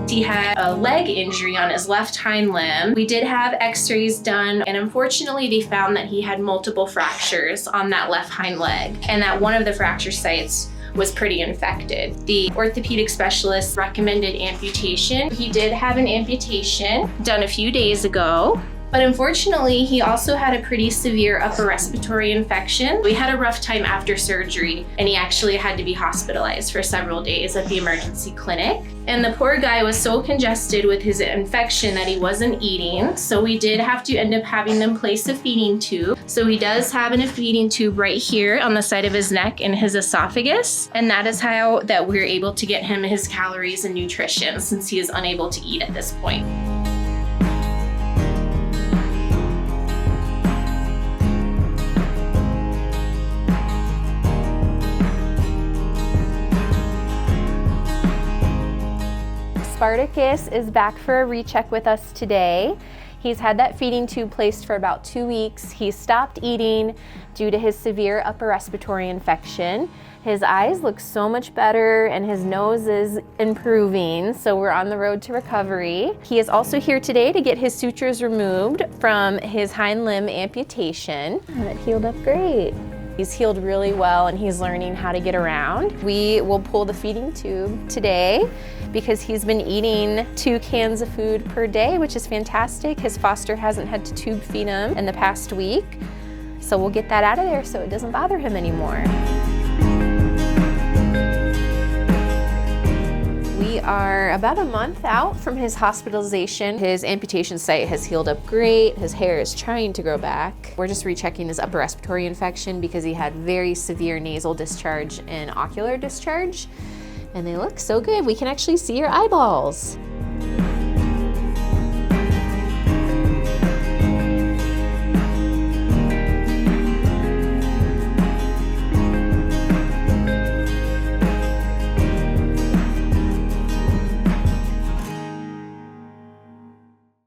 He had a leg injury on his left hind limb. We did have x-rays done, and unfortunately they found that he had multiple fractures on that left hind leg, and that one of the fracture sites was pretty infected. The orthopedic specialist recommended amputation. He did have an amputation done a few days ago. But unfortunately, he also had a pretty severe upper respiratory infection. We had a rough time after surgery, and he actually had to be hospitalized for several days at the emergency clinic. And the poor guy was so congested with his infection that he wasn't eating. So we did have to end up having them place a feeding tube. So he does have a feeding tube right here on the side of his neck and his esophagus. And that is how that we're able to get him his calories and nutrition, since he is unable to eat at this point. Spartacus is back for a recheck with us today. He's had that feeding tube placed for about 2 weeks. He stopped eating due to his severe upper respiratory infection. His eyes look so much better and his nose is improving, so we're on the road to recovery. He is also here today to get his sutures removed from his hind limb amputation. And it healed up great. He's healed really well and he's learning how to get around. We will pull the feeding tube today because he's been eating 2 cans of food per day, which is fantastic. His foster hasn't had to tube feed him in the past week. So we'll get that out of there so it doesn't bother him anymore. We are about a month out from his hospitalization. His amputation site has healed up great. His hair is trying to grow back. We're just rechecking his upper respiratory infection because he had very severe nasal discharge and ocular discharge. And they look so good. We can actually see your eyeballs.